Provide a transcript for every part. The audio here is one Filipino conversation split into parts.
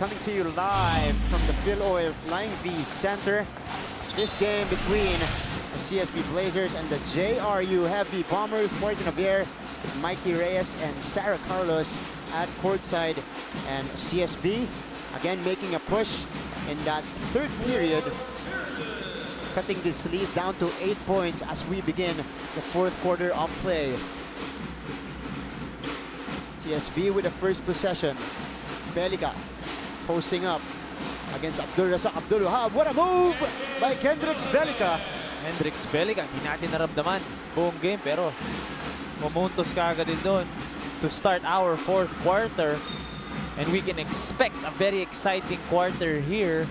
coming to you live from the Phil Oil Flying V Center. This game between the CSB Blazers and the JRU Heavy Bombers. Martin Javier, Mikey Reyes, and Sarah Carlos at courtside. And CSB again making a push in that third period, cutting this lead down to 8 points as we begin the fourth quarter of play. CSB with the first possession. Belica posting up against Abdul Razak Abdul Wahab. What a move by Kendricks Belica. Kendricks Belica, hindi natin naramdaman buong game, pero mumuntos ka agad din doon to start our fourth quarter. And we can expect a very exciting quarter here.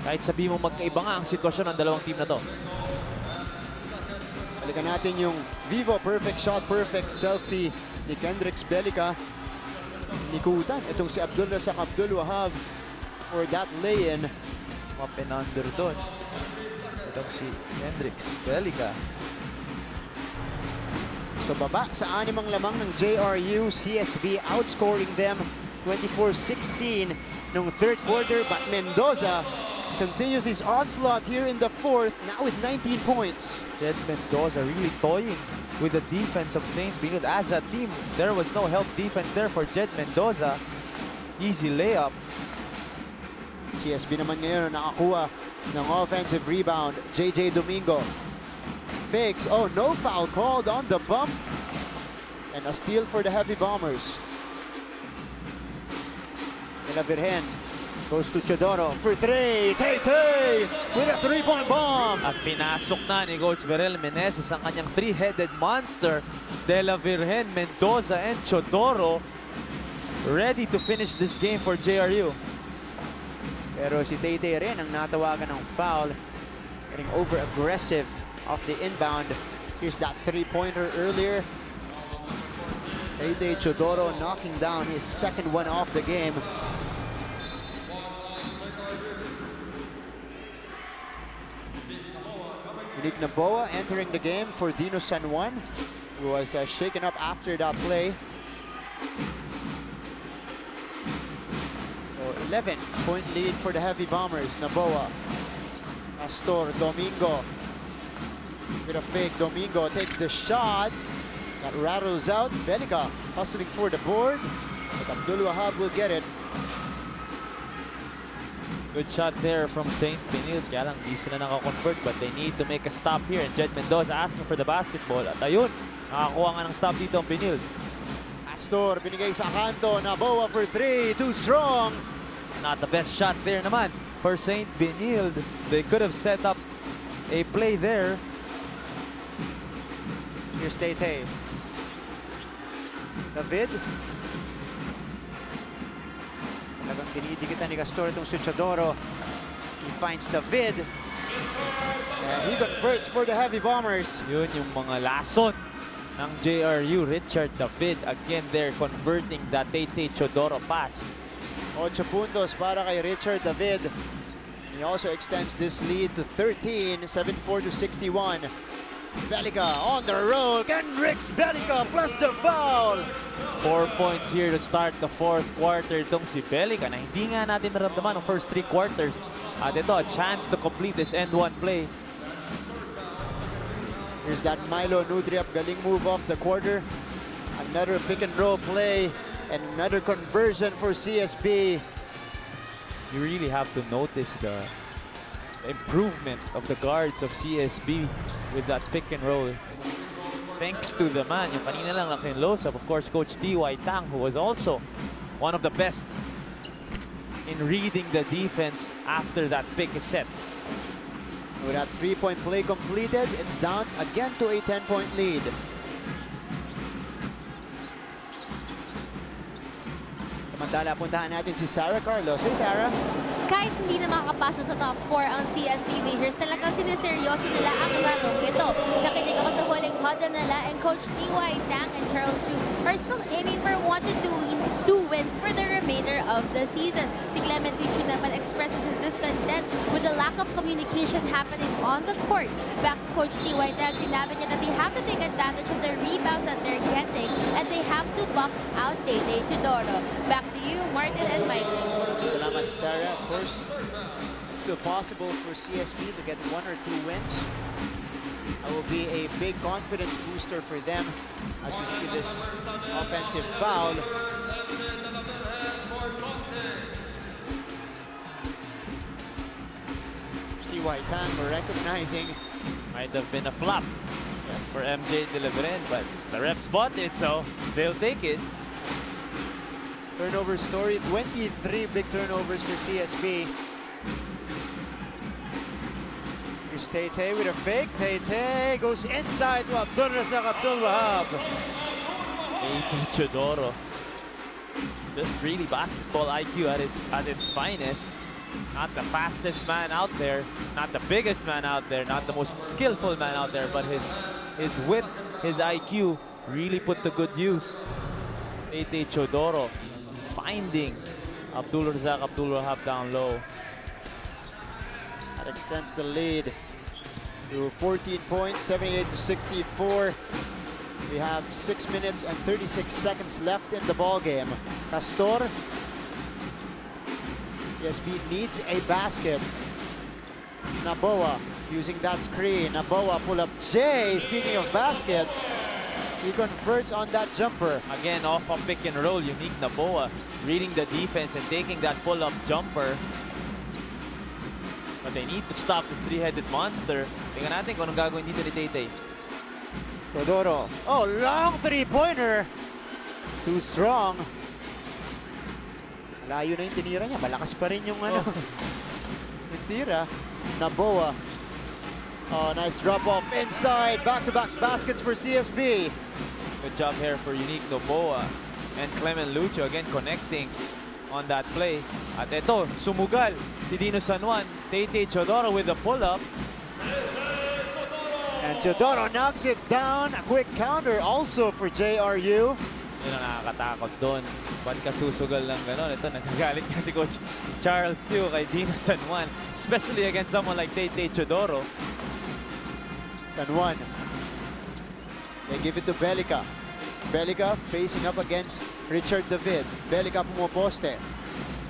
Kahit sabi mo magkaiba nga ang sitwasyon ng dalawang team na to. Balikan natin yung Vivo Perfect Shot Perfect Selfie ni Kendricks Belica. Nikutan itong si Abdul Razak Abdul Wahab for that lay-in. Up and under doon. Itong si Kendricks Belica. So baba sa 6 lamang ng JRU. CSB outscoring them 24-16 nung third quarter. But Mendoza continues his onslaught here in the fourth, now with 19 points. Jed Mendoza really toying with the defense of St. Benilde. As a team, there was no help defense there for Jed Mendoza. Easy layup. CSB naman ngayon nakakuha ng offensive rebound. JJ Domingo fakes. Oh, no foul called on the bump. And a steal for the Heavy Bombers. De La Virgen goes to Chodoro for three. Tay with a three-point bomb. At pinasok na ni Coach Verel Meneses ang kanyang three-headed monster. De La Virgen, Mendoza, and Chodoro ready to finish this game for JRU. Pero si Tay rin ang natawagan ng foul. Getting over-aggressive off the inbound. Here's that three-pointer earlier. Tay Chodoro knocking down his second one off the game. Unique Naboa entering the game for Dino San Juan, who was shaken up after that play. So 11-point lead for the Heavy Bombers. Naboa, Astor, Domingo with a fake. Domingo takes the shot that rattles out. Belica hustling for the board, but Abdul Wahab will get it. Good shot there from St. Benilde. Kaya lang, di sila nakakonvert, but they need to make a stop here. And Jed Mendoza asking for the basketball. At ayun, nakakuha nga ng stop dito ang Benilde. Astor, binigay sa kanto. Naboa for three. Too strong. Not the best shot there naman for St. Benilde. They could have set up a play there. Here's Tay. David. Talagang dinidikitan ni Castor itong si Chodoro. He finds David. And he converts for the Heavy Bombers. Yun yung mga lason ng JRU. Richard David again there converting that Tay Chodoro pass. 8 puntos para kay Richard David. He also extends this lead to 13, 74-61. Belica on the roll. Kendricks Belica plus the foul. 4 points here to start the fourth quarter. Itong si Belica na hindi nga natin naramdaman ng first 3 quarters. At ito, a chance to complete this end one play. Here's that Milo Nudriap. Galing move off the quarter. Another pick and roll play. And another conversion for CSB. You really have to notice the improvement of the guards of CSB with that pick and roll. Thanks to the man, yung kanina lang close up, of course, Coach T.Y. Tang, who was also one of the best in reading the defense after that pick is set. With that 3-point play completed, it's down again to a 10-point lead. Samantala, puntahan natin si Sarah Carlos. Hey, Sarah. Kahit hindi na makakapasa sa top 4 ang CSB Blazers, talagang siniseryoso nila ang larong ito. Nakinig ako sa huling huddle nila, and Coach T.Y. Tang and Charles Ru are still aiming for 1 to 2 wins for the remainder of the season. Si Clement Lichu naman expresses his discontent with the lack of communication happening on the court. Back to Coach T.Y. Tang, sinabi niya that they have to take advantage of the rebounds that they're getting, and they have to box out Tay Chodoro. Back to you, Martin and Michael. Salamat, Sarah, of course, it's still possible for CSB to get 1 or 2 wins. That will be a big confidence booster for them as we see this offensive foul. TY Tang recognizing. Might have been a flop Yes. for MJ Deliveren, but the ref spotted it, so they'll take it. Turnover story, 23 big turnovers for CSB. Here's Tay with a fake. Tay goes inside to Abdul Razak Abdul Wahab. Tay Chodoro. Just really basketball IQ at its finest. Not the fastest man out there, not the biggest man out there, not the most skillful man out there, but his wit, his IQ really put to good use. Tay Chodoro finding Abdul Razak Abdul Wahab down low. That extends the lead to 14 points, 78-64. We have 6 minutes and 36 seconds left in the ball game. Castor. CSB needs a basket. Naboa using that screen. Naboa pull up Jay. Speaking of baskets, he converts on that jumper. Again, off a pick and roll, unique Naboa reading the defense and taking that pull-up jumper. But they need to stop this three-headed monster. Tingnan natin kung anong gagawin dito ni Tay. Teodoro. Oh, long three-pointer. Too strong. Layo na yung tinira niya. Malakas pa rin yung ano. Yung tira. Naboa. Oh, nice drop-off inside. Back-to-back baskets for CSB. Good job here for unique Naboa. And Clement Lucho again connecting on that play. At ito, sumugal si Dino San Juan. Tay Chodoro with a pull-up. And Chodoro knocks it down. A quick counter also for JRU. Yun ang nakakatakot doon. Ba't ka susugal lang gano'n? Ito, nagagalit nga si Coach Charles Teo kay Dino San Juan. Especially against someone like Tay Chodoro. San Juan. They give it to Belica. Belica facing up against Richard David. Belica pumoposte.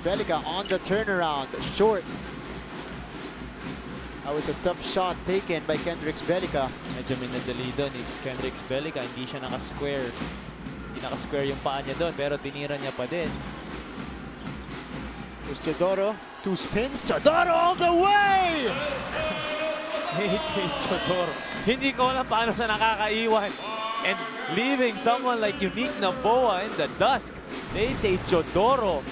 Belica on the turnaround. Short. That was a tough shot taken by Kendricks Belica. Medyo minadali doon ni Kendricks Belica. Hindi siya naka-square. Hindi naka-square yung paa niya doon, pero tinira niya pa din. There's Chodoro. 2 spins. Chodoro all the way! Tay Chodoro. Hindi ko alam paano siya nakakaiwan. And leaving someone like unique Naboa in the dusk. Tay Chodoro.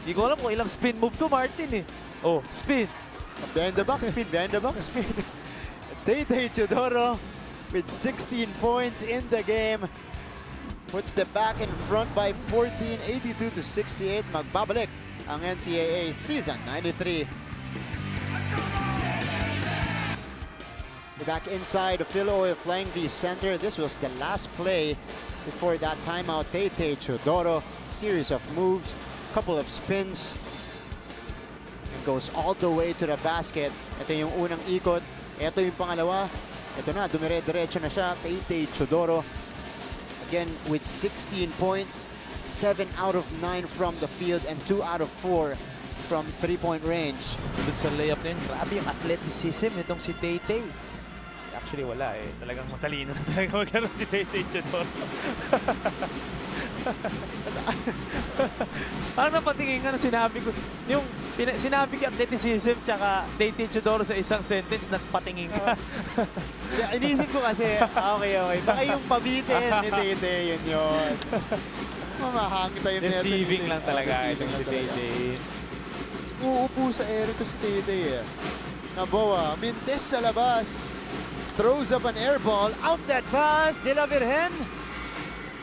Hindi ko alam kung ilang spin move to Martin eh. Oh, spin. Behind the back spin. Behind the back spin. Tay Chodoro with 16 points in the game. Puts the back in front by 14, 82-68. Magbabalik ang NCAA Season 93. We're back inside the Phil Oil Flying V Center. This was the last play before that timeout. Tay Chodoro, series of moves, couple of spins. And goes all the way to the basket. Ito yung unang ikot. Ito yung pangalawa. Ito na, dumire-diretso na siya. Tay Chodoro. Again with 16 points, 7 out of 9 from the field and 2 out of 4 from three-point range. Doon sa layup na yun, grabe yung athleticism nitong si Tay. Actually wala eh, talagang matalino na talaga maglaro si Tay Chodoro. Parang napatingin nga na sinabi ko, yung sinabi ko athleticism tsaka Tay Chodoro sa isang sentence, nagpatingin ka. Yeah, inisip ko kasi, okay. Baka yung pabitin ni Tay, yun. Mamahangit tayo. Deceiving lang talaga itong si Tay. Uupo sa ere to si Tay. Naboa, Mintes sa labas. Throws up an air ball. Outlet pass. De La Virgen.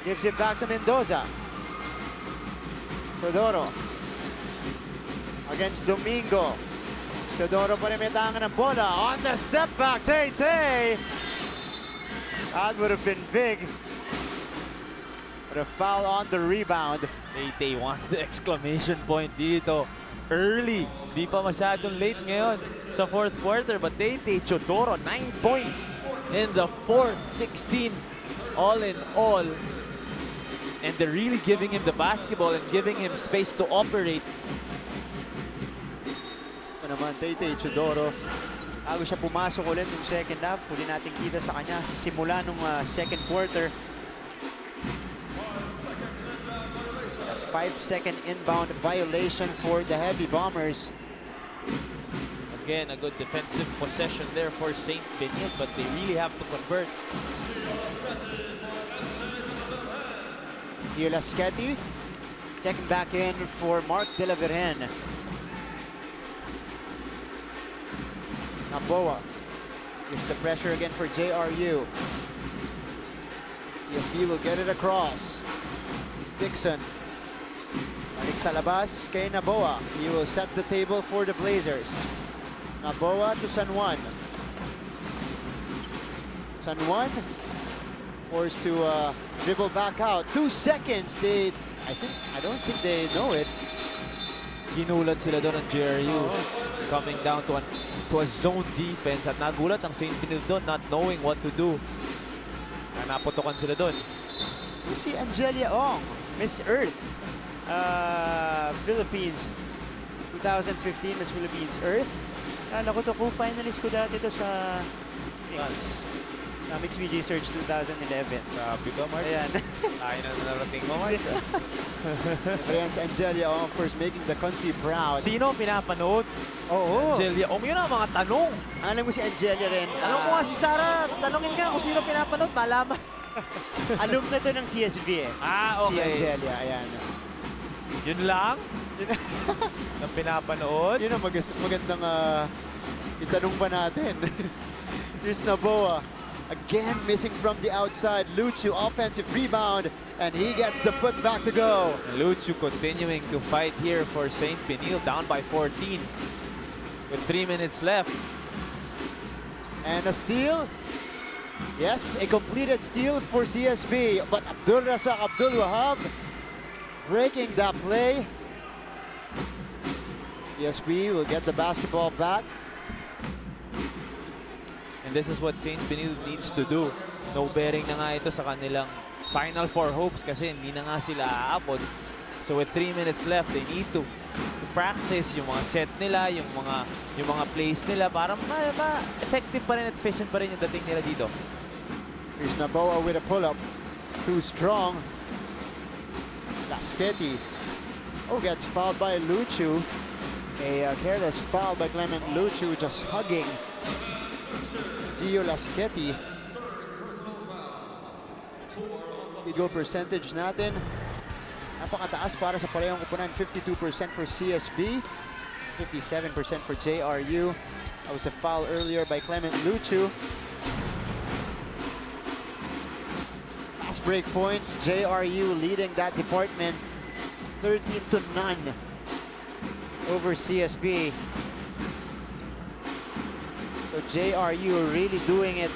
Gives it back to Mendoza. Teodoro. Against Domingo. Teodoro pa rin may tangan ng bola. On the step back, Tay. That would have been big. But a foul on the rebound. Tay wants the exclamation point dito. Early. Di pa masyadong late ngayon sa fourth quarter. But Tay Chodoro, 9 points in the fourth, 16 all in all. And they're really giving him the basketball and giving him space to operate. Ito naman, Tay Chudoro. Bago siya pumasok ulit yung second half, huli natin kita sa kanya simula nung second quarter. A 5-second inbound violation for the Heavy Bombers. Again, a good defensive possession there for St. Benil, but they really have to convert. Laschetti checking back in for Mark De La Virgen. Naboa. Here's the pressure again for JRU. CSB will get it across. Dixon. Balik sa labas kay Naboa. He will set the table for the Blazers. Naboa to San Juan. San Juan forced to dribble back out. 2 seconds. I don't think they know it. Ginulat sila doon ng JRU. Coming down to a zone defense at nagulat ang St. Benil doon, not knowing what to do. Naputokan sila doon. You see Angelia Ong, Miss Earth, Philippines, 2015 Miss Philippines Earth. Naku to, co-finalist ko dati to sa Mix VG Search 2011. Grabe ka, Mark. Ayan. Tayo na narating mo, Mark. Ayan si Angelia Ong, of course, making the country proud. Sino ang pinapanood? Oo. Angelia Ong, yun ang mga tanong. Alam mo si Angelia rin. Tanong mo nga si Sarah, tanongin ka kung sino pinapanood, malaman. Alumna to ng CSB eh. Okay. Si Angelia, ayan. Yun lang? Ang pinapanood? Yun ang magandang itanong pa natin. Here's Naboa. Again missing from the outside. Luchu offensive rebound and he gets the putback to go. Luchu continuing to fight here for St. Benil, down by 14 with 3 minutes left. And a steal. Yes, a completed steal for CSB. But Abdul Razak Abdul Wahab breaking that play. CSB will get the basketball back. And this is what St. Benil needs to do. No bearing na nga ito sa kanilang Final Four hopes kasi hindi na nga sila aabot. So with 3 minutes left, they need to practice yung mga set nila, yung mga plays nila para effective pa rin at efficient pa rin yung dating nila dito. Here's Naboa with a pull-up. Too strong. Laschetti. Gets fouled by Luchu. A careless foul by Clement Luchu, just hugging Gio Laschetti. Field goal percentage natin, napakataas para sa parehong kupunan. 52% for CSB, 57% for JRU. That was a foul earlier by Clement Luchu. Fast break points, JRU leading that department 13-0 over CSB. So JRU really doing it,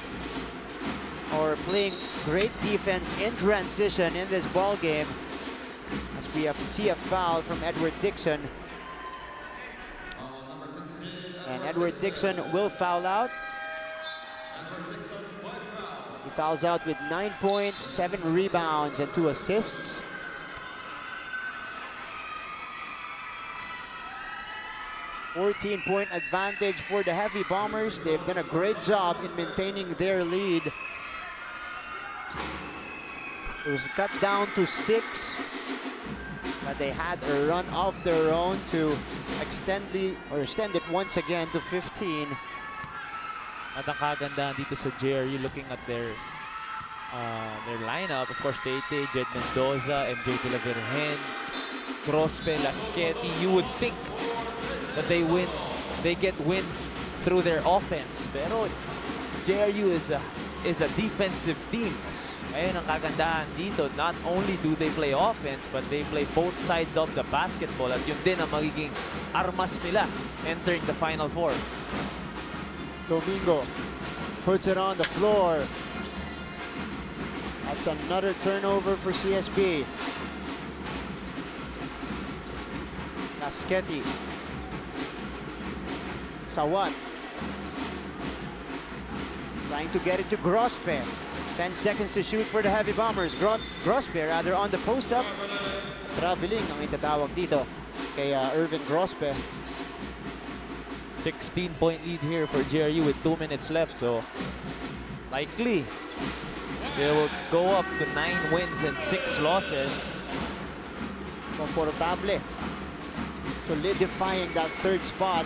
or playing great defense in transition in this ball game, as we see a foul from Edward Dixon. And Edward Dixon will foul out. He fouls out with 9 points, 7 rebounds, and 2 assists. A 14-point advantage for the Heavy Bombers. They've done a great job in maintaining their lead. It was cut down to 6, but they had a run of their own to extend it once again to 15. At ang kagandahan dito sa JRU, looking at their lineup, of course, Tete, Jed Mendoza, MJ De La Virgen, Crospe, Laschetti. You would think that they get wins through their offense. Pero JRU is a defensive team. Ayun ang kagandahan dito. Not only do they play offense, but they play both sides of the basketball. At yun din ang magiging armas nila entering the Final Four. Domingo puts it on the floor. That's another turnover for CSB. Laschetti. Sawat. Trying to get it to Grospe. 10 seconds to shoot for the Heavy Bombers. Grospe rather on the post-up. Traveling ang itatawag dito kay Irvin Grospe. 16-point lead here for JRU with 2 minutes left. So likely they will go up to 9 wins and 6 losses. Comfortable. Solidifying that third spot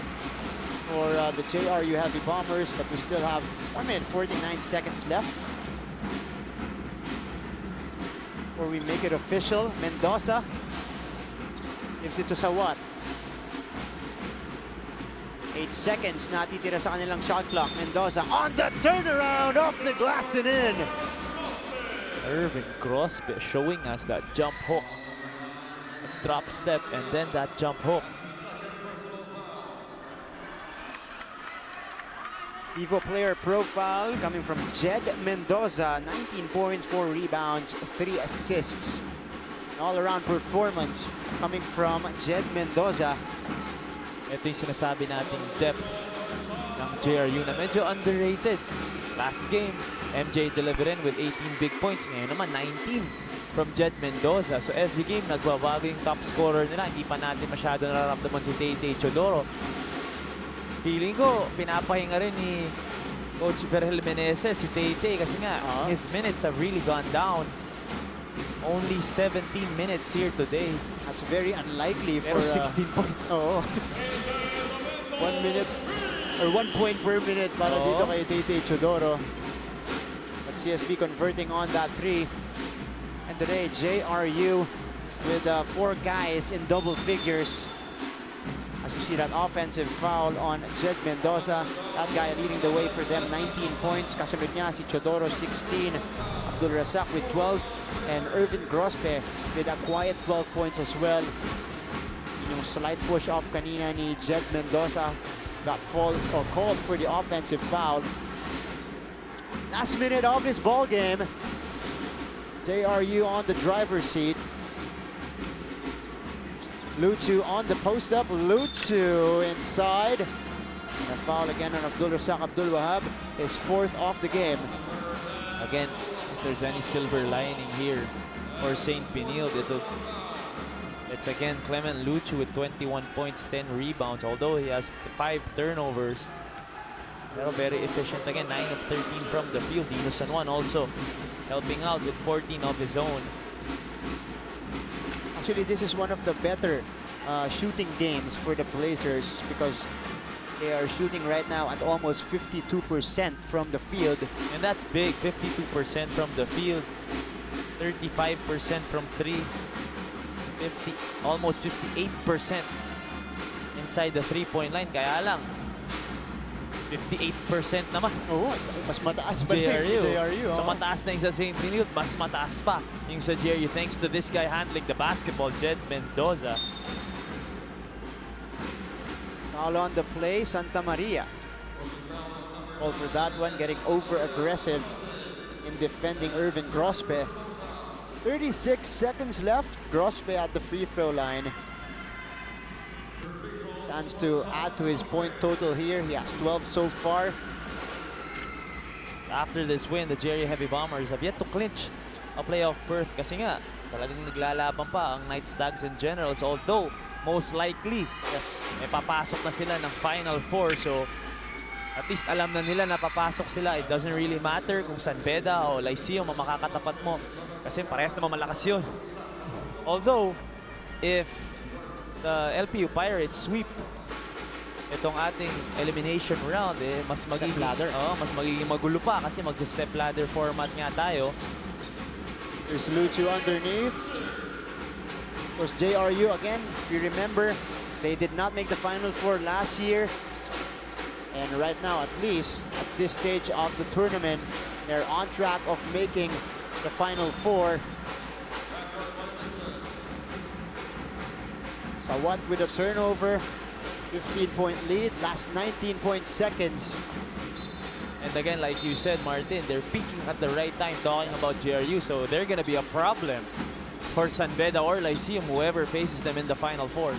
for the JRU Heavy Bombers, but we still have 1 minute 49 seconds left. Or we make it official. Mendoza gives it to Sawat. 8 seconds natitira sa kanilang shot clock. Mendoza on the turnaround, off the glass and in. Irvin Grospe showing us that jump hook, a drop step, and then that jump hook. Evo player profile coming from Jed Mendoza. 19 points, 4 rebounds, 3 assists. All-around performance coming from Jed Mendoza. Ito yung sinasabi nating depth ng JRU na medyo underrated. Last game, MJ delivered in with 18 big points. Ngayon naman, 19 from Jed Mendoza. So every game, nagbabago yung top scorer nila. Hindi pa natin masyado nararamdaman si Tay Chodoro. Feeling ko, pinapahinga rin ni Coach Berhel Meneses si Tay kasi nga, his minutes have really gone down. Only 17 minutes here today. That's very unlikely for 16 points. Oo. 1 minute or 1 point per minute para dito kay Tay Chodoro. But CSB converting on that 3. And today, JRU with 4 guys in double figures. As we see that offensive foul on Jed Mendoza. That guy leading the way for them, 19 points. Kasunod niya si Chodoro, 16. Abdul Razak with 12. And Irvin Grospe with a quiet 12 points as well. Yung slight push off kanina ni Jed Mendoza got called for the offensive foul. Last minute of this ball game. JRU on the driver's seat. Luchu on the post up. Luchu inside. And a foul again on Abdul Razak Abdul Wahab. His 4th off the game. Again, if there's any silver lining here for St. Benilde, it's again Clement Luchu with 21 points, 10 rebounds, although he has 5 turnovers. Pero very efficient again, 9 of 13 from the field. Dino San Juan also helping out with 14 of his own. Actually, this is one of the better shooting games for the Blazers because they are shooting right now at almost 52% from the field. And that's big, 52% from the field, 35% from 3, almost 58% inside the 3-point line. Kaya lang, 58% naman. Oh, mas mataas pa JRU. So mataas na yung sa St. Benilde, mas mataas pa yung sa JRU thanks to this guy handling the basketball, Jed Mendoza. Foul on the play, Santa Maria. All for that one, getting over-aggressive in defending Irvin Grospe. 36 seconds left. Grospe at the free throw line. Chance to add to his point total here. He has 12 so far. After this win, the JRU Heavy Bombers have yet to clinch a playoff berth kasi nga talagang naglalaban pa ang Knights, Stags, and Generals. Although, most likely, may papasok na sila ng Final Four. So, at least alam na nila na papasok sila. It doesn't really matter kung San Beda o Lyceum ang makakatapat mo. Kasi parehas naman malakas yun. Although, if the LPU Pirates sweep itong ating elimination round, mas magiging magulo pa kasi magsa-step ladder format nga tayo. There's Luchu underneath. Of course, JRU again, if you remember, they did not make the Final Four last year. And right now, at least at this stage of the tournament, they're on track of making the Final Four. Sawat with a turnover, 15-point lead, last 19 seconds. And again, like you said, Martin, they're peaking at the right time talking about JRU, so they're gonna be a problem for San Beda or Lyceum, whoever faces them in the Final Four.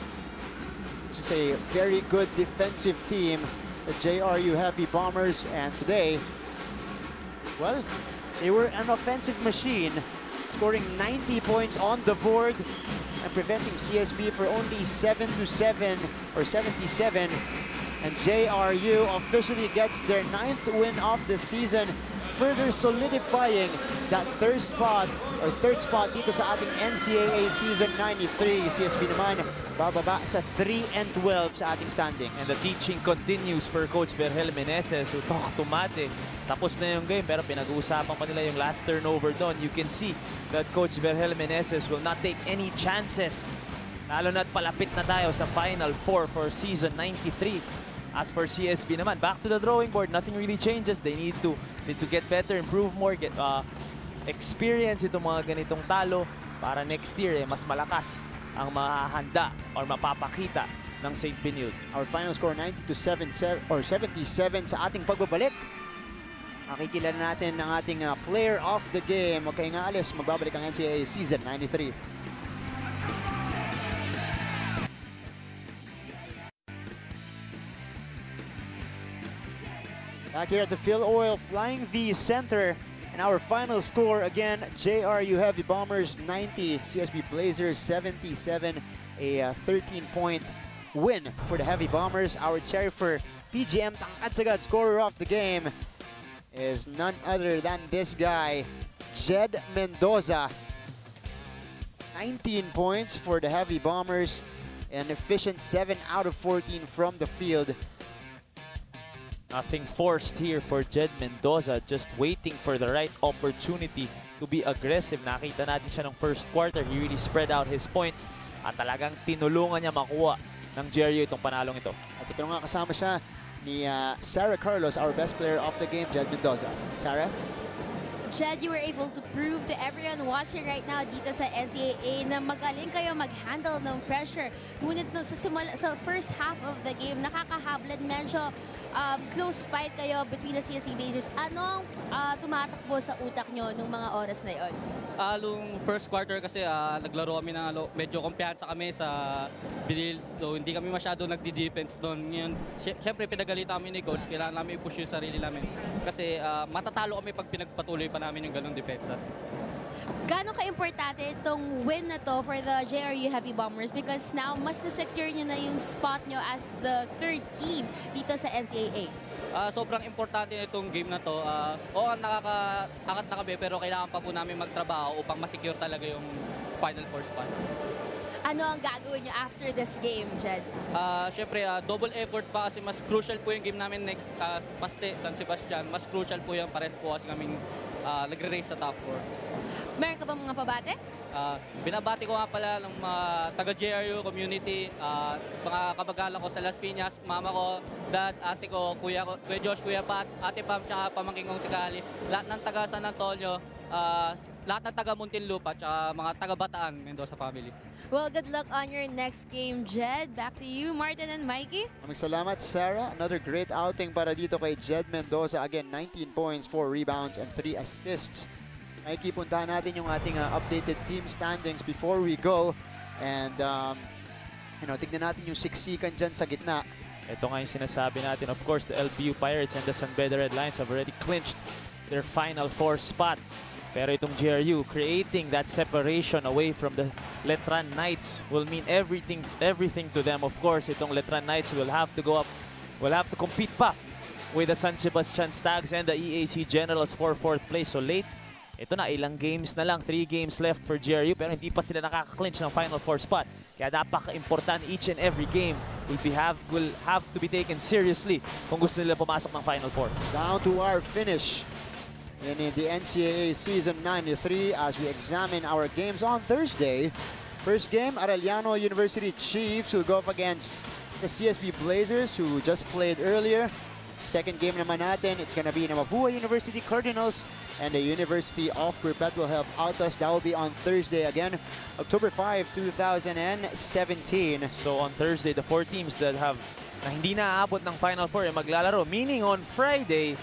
This is a very good defensive team, the JRU Heavy Bombers, and today, well, they were an offensive machine, scoring 90 points on the board and preventing CSB for only 7 to 7 or 77 And JRU officially gets their 9th win of the season, further solidifying that third spot dito sa ating NCAA Season 93. CSB naman bababa sa 3-12 sa ating standing. And the teaching continues for Coach Vergel Meneses, who talk to Mate. Tapos na yung game pero pinag-uusapan pa nila yung last turnover doon. You can see that Coach Vergel Meneses will not take any chances. Lalo na't palapit na tayo sa Final Four for Season 93. As for CSB naman, back to the drawing board. Nothing really changes. They need to get better, improve more, get experience itong mga ganitong talo para next year mas malakas ang mahahanda or mapapakita ng St. Benilde. Our final score 90-77 sa ating pagbabalik. Makikilala natin ang ating player of the game. Okay nga alis, magbabalik ang NCAA Season 93. Back here at the Phil Oil Flying V Center, and our final score again, JRU Heavy Bombers 90, CSB Blazers 77, a 13-point win for the Heavy Bombers. Our cherry for PGM Tangkatsagad scorer of the game is none other than this guy, Jed Mendoza. 19 points for the Heavy Bombers, an efficient 7 out of 14 from the field. Nothing forced here for Jed Mendoza, just waiting for the right opportunity to be aggressive. Nakita natin siya ng first quarter. He really spread out his points at talagang tinulungan niya makuha ng JRU itong panalong ito. At ito nga kasama siya ni Sarah Carlos, our best player of the game, Jed Mendoza. Sarah? Jed, you were able to prove to everyone watching right now dito sa NCAA na magaling kayo mag-handle ng pressure. Ngunit no, sa first half of the game, nakakahablan, medyo close fight kayo between the CSB Blazers. Anong tumatakbo sa utak nyo nung mga oras na yon? Nung first quarter kasi naglaro kami na medyo kumpiyansa kami sa Benilde. So hindi kami masyado nagdi-defense doon. Siyempre pinagalitan kami ni coach, kailangan namin i-push yung sarili namin. Kasi matatalo kami pag pinagpatuloy pa namin yung ganung depensa. Gano'n ka-importante itong win na to for the JRU Heavy Bombers because now mas na-secure nyo na yung spot nyo as the third team dito sa NCAA? Sobrang importante na itong game na to. Nakakaangat na kami pero kailangan pa po namin magtrabaho upang masecure talaga yung Final Four spot. Ano ang gagawin nyo after this game, Jed? Siyempre, double effort pa kasi mas crucial po yung game namin next Paste, San Sebastian. Mas crucial po yung pares po kasi kaming nagre-race sa top 4. Meron ka ba mga pabate? Binabati ko nga pala ng mga taga-JRU community, mga kabagala ko sa Las Piñas, mama ko, dad, ate ko, kuya Josh, kuya Pat, ate Pam, tsaka pamangking kong si Kali. Lahat ng taga San Antonio, lahat ng taga Muntinlupa, tsaka mga taga Bataan, Mendoza family. Well, good luck on your next game, Jed. Back to you, Martin and Mikey. Maraming salamat, Sarah. Another great outing para dito kay Jed Mendoza. Again, 19 points, 4 rebounds, and 3 assists. Mikey, puntahan natin yung ating updated team standings before we go. And, tignan natin yung siksikan dyan sa gitna. Ito nga yung sinasabi natin. Of course, the LBU Pirates and the San Beda Red Lions have already clinched their Final Four spot. Pero itong JRU creating that separation away from the Letran Knights will mean everything to them. Of course, itong Letran Knights will have to go up, will have to compete pa with the San Sebastian Stags and the EAC Generals for 4th place. So late, ito na, ilang games na lang, 3 games left for JRU pero hindi pa sila nakaka-clinch ng Final Four spot. Kaya napaka-important each and every game will have to be taken seriously kung gusto nila pumasok ng Final Four. Down to our finish in the NCAA Season 93 as we examine our games on Thursday. First game, Arellano University Chiefs will go up against the CSB Blazers who just played earlier. Second game naman natin, it's gonna be Mapua University Cardinals and the University of Perpetual Help Altos. That will be on Thursday again, October 5, 2017. So on Thursday, the 4 teams that have na hindi naaabot ng Final Four ay maglalaro. Meaning on Friday,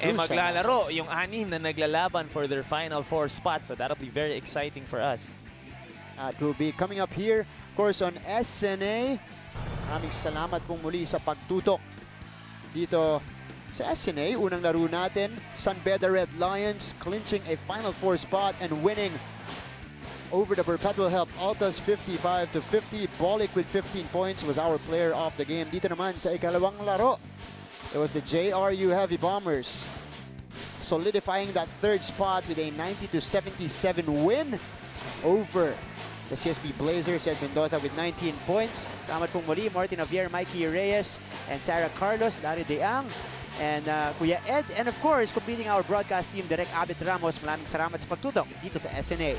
maglalaro yung 6 na naglalaban for their Final Four spot. So that'll be very exciting for us. It will be coming up here, of course, on SNA. Maraming salamat pong muli sa pagtutok dito sa SNA. Unang laro natin, San Beda Red Lions clinching a Final Four spot and winning over the Perpetual Help Altas 55-50. Bolick with 15 points was our player of the game. Dito naman sa ikalawang laro, it was the JRU Heavy Bombers solidifying that third spot with a 90-77 win over the CSB Blazers. Ed Mendoza with 19 points. Salamat pong muli, Martin Javier, Mikey Reyes, and Sarah Carlos, Larry Deang, and Kuya Ed. And of course, completing our broadcast team, Direk Abit Ramos. Maraming salamat sa pagtutok dito sa SNA.